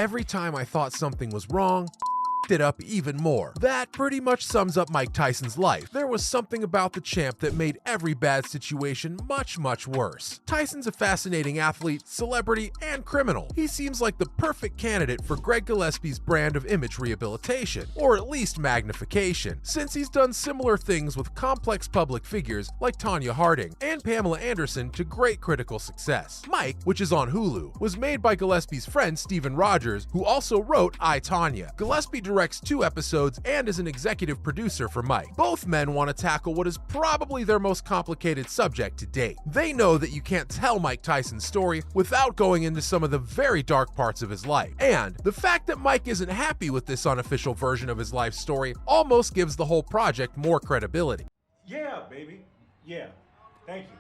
every time I thought something was wrong, it up even more. That pretty much sums up Mike Tyson's life. There was something about the champ that made every bad situation much, much worse. Tyson's a fascinating athlete, celebrity, and criminal. He seems like the perfect candidate for Greg Gillespie's brand of image rehabilitation, or at least magnification, since he's done similar things with complex public figures like Tonya Harding and Pamela Anderson to great critical success. Mike, which is on Hulu, was made by Gillespie's friend Steven Rogers, who also wrote I, Tonya. Gillespie directs 2 episodes and is an executive producer for Mike. Both men want to tackle what is probably their most complicated subject to date. They know that you can't tell Mike Tyson's story without going into some of the very dark parts of his life. And the fact that Mike isn't happy with this unofficial version of his life story almost gives the whole project more credibility. Yeah, baby. Yeah. Thank you.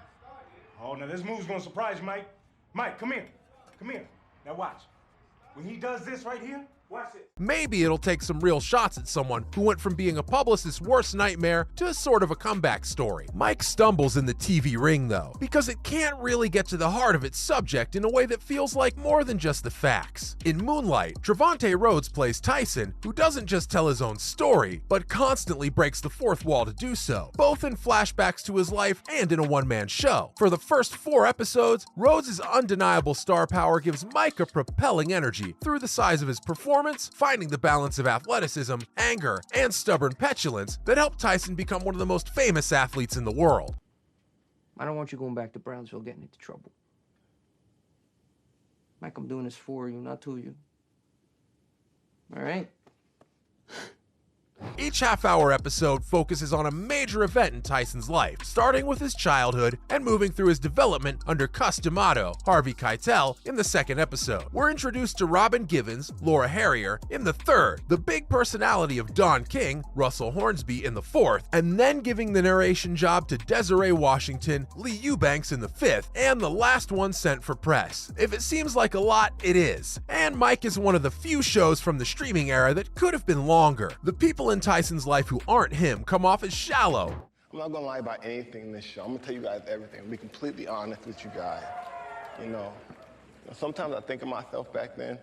Oh, now this move's gonna surprise you, Mike. Mike, come here. Come here. Now watch. When he does this right here, watch it. Maybe it'll take some real shots at someone who went from being a publicist's worst nightmare to a sort of a comeback story. Mike stumbles in the TV ring though, because it can't really get to the heart of its subject in a way that feels like more than just the facts. In Moonlight, Trevante Rhodes plays Tyson, who doesn't just tell his own story, but constantly breaks the fourth wall to do so, both in flashbacks to his life and in a one-man show. For the first 4 episodes, Rhodes' undeniable star power gives Mike a propelling energy through the size of his performance, finding the balance of athleticism, anger, and stubborn petulance that helped Tyson become one of the most famous athletes in the world. I don't want you going back to Brownsville getting into trouble. Mike, I'm doing this for you, not to you. All right? Each half-hour episode focuses on a major event in Tyson's life, starting with his childhood and moving through his development under Cus D'Amato, Harvey Keitel, in the 2nd episode. We're introduced to Robin Givens, Laura Harrier, in the 3rd, the big personality of Don King, Russell Hornsby, in the 4th, and then giving the narration job to Desiree Washington, Lee Eubanks in the 5th, and the last one sent for press. If it seems like a lot, it is. And Mike is one of the few shows from the streaming era that could have been longer. The people in Tyson's life who aren't him come off as shallow. I'm not gonna lie about anything in this show. I'm gonna tell you guys everything. I'll be completely honest with you guys. You know, sometimes I think of myself back then.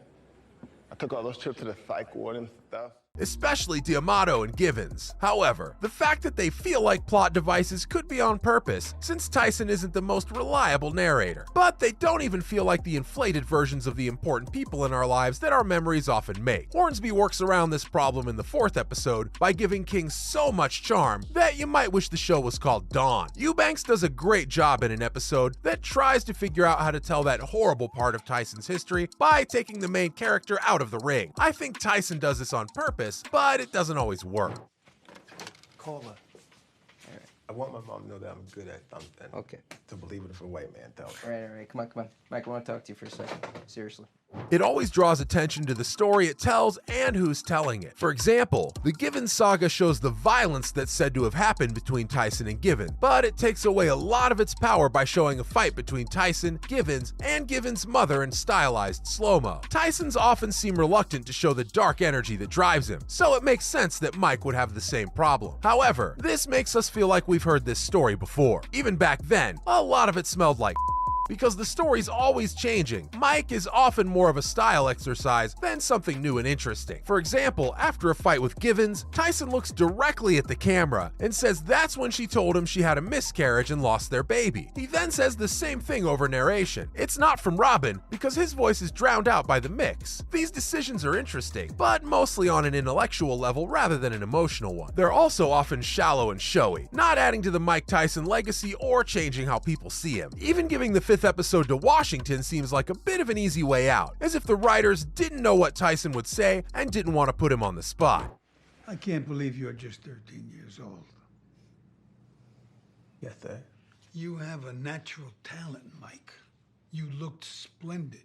I took all those trips to the psych ward and stuff. Especially D'Amato and Givens. However, the fact that they feel like plot devices could be on purpose, since Tyson isn't the most reliable narrator. But they don't even feel like the inflated versions of the important people in our lives that our memories often make. Hornsby works around this problem in the 4th episode by giving King so much charm that you might wish the show was called Dawn. Eubanks does a great job in an episode that tries to figure out how to tell that horrible part of Tyson's history by taking the main character out of the ring. I think Tyson does this on purpose, but it doesn't always work. Call her. I want my mom to know that I'm good at something. Okay. To believe it if a white man tells her. All right. Come on. Mike, I want to talk to you for a second. Seriously. It always draws attention to the story it tells and who's telling it. For example, the Givens saga shows the violence that's said to have happened between Tyson and Givens, but it takes away a lot of its power by showing a fight between Tyson, Givens, and Givens' mother in stylized slow-mo. Tyson's often seem reluctant to show the dark energy that drives him, so it makes sense that Mike would have the same problem. However, this makes us feel like we've heard this story before. Even back then, a lot of it smelled like because the story's always changing. Mike is often more of a style exercise than something new and interesting. For example, after a fight with Givens, Tyson looks directly at the camera and says that's when she told him she had a miscarriage and lost their baby. He then says the same thing over narration. It's not from Robin because his voice is drowned out by the mix. These decisions are interesting, but mostly on an intellectual level rather than an emotional one. They're also often shallow and showy, not adding to the Mike Tyson legacy or changing how people see him. Even giving the 5th episode to Washington seems like a bit of an easy way out, as if the writers didn't know what Tyson would say and didn't want to put him on the spot. I can't believe you're just 13 years old. Yes, sir. You have a natural talent, Mike. You looked splendid.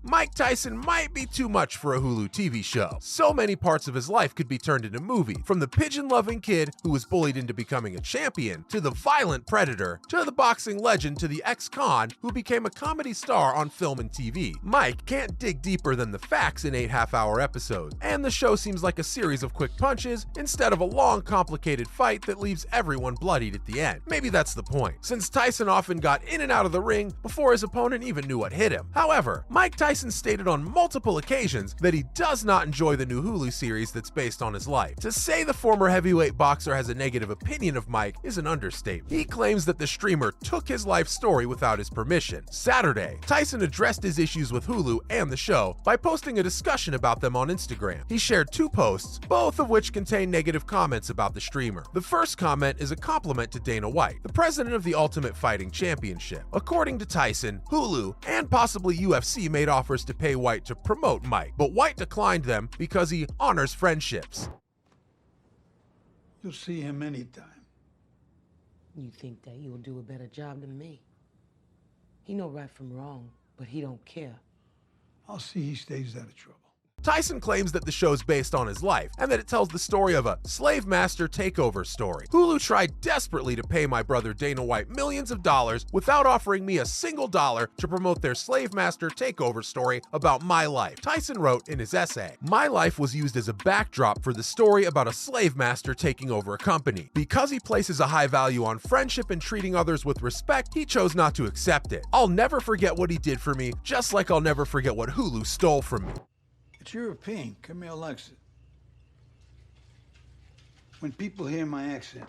Mike Tyson might be too much for a Hulu TV show. So many parts of his life could be turned into movie, from the pigeon-loving kid who was bullied into becoming a champion, to the violent predator, to the boxing legend, to the ex-con who became a comedy star on film and TV. Mike can't dig deeper than the facts in 8 half-hour episodes, and the show seems like a series of quick punches instead of a long, complicated fight that leaves everyone bloodied at the end. Maybe that's the point, since Tyson often got in and out of the ring before his opponent even knew what hit him. However, Mike Tyson Tyson stated on multiple occasions that he does not enjoy the new Hulu series that's based on his life. To say the former heavyweight boxer has a negative opinion of Mike is an understatement. He claims that the streamer took his life story without his permission. Saturday, Tyson addressed his issues with Hulu and the show by posting a discussion about them on Instagram. He shared 2 posts, both of which contain negative comments about the streamer. The first comment is a compliment to Dana White, the president of the Ultimate Fighting Championship. According to Tyson, Hulu and possibly UFC made offers to pay White to promote Mike, but White declined them because he honors friendships. You'll see him anytime. You think that you'll do a better job than me? He know right from wrong, but he don't care. I'll see he stays out of trouble. Tyson claims that the show's based on his life and that it tells the story of a slave master takeover story. Hulu tried desperately to pay my brother Dana White millions of dollars without offering me a single dollar to promote their slave master takeover story about my life. Tyson wrote in his essay, "My life was used as a backdrop for the story about a slave master taking over a company. Because he places a high value on friendship and treating others with respect, he chose not to accept it. I'll never forget what he did for me, just like I'll never forget what Hulu stole from me." It's European. Camille likes it. When people hear my accent,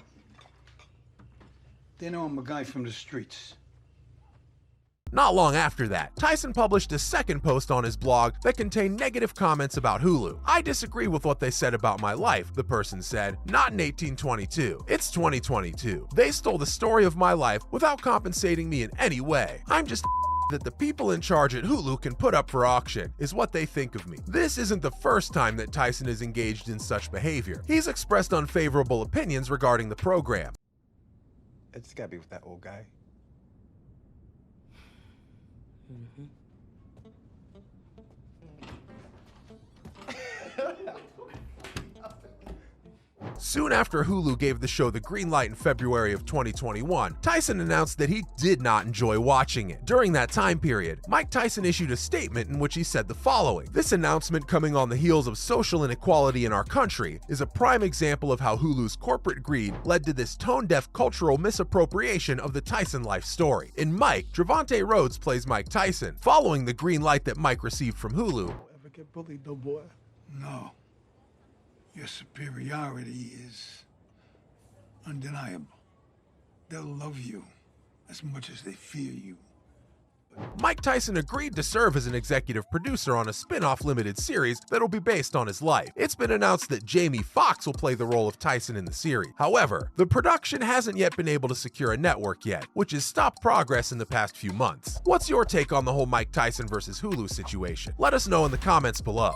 they know I'm a guy from the streets. Not long after that, Tyson published a second post on his blog that contained negative comments about Hulu. "I disagree with what they said about my life," the person said. "Not in 1822. It's 2022. They stole the story of my life without compensating me in any way. I'm just that the people in charge at Hulu can put up for auction, is what they think of me." This isn't the first time that Tyson is engaged in such behavior. He's expressed unfavorable opinions regarding the program. It's gotta be with that old guy. Soon after Hulu gave the show the green light in February of 2021, Tyson announced that he did not enjoy watching it. During that time period, Mike Tyson issued a statement in which he said the following: "This announcement, coming on the heels of social inequality in our country, is a prime example of how Hulu's corporate greed led to this tone-deaf cultural misappropriation of the Tyson life story." In Mike, Trevante Rhodes plays Mike Tyson. Following the green light that Mike received from Hulu, Ever get bullied, no boy? No. Your superiority is undeniable. They'll love you as much as they fear you. Mike Tyson agreed to serve as an executive producer on a spin-off limited series that'll be based on his life. It's been announced that Jamie Foxx will play the role of Tyson in the series. However, the production hasn't yet been able to secure a network yet, which has stopped progress in the past few months. What's your take on the whole Mike Tyson versus Hulu situation? Let us know in the comments below.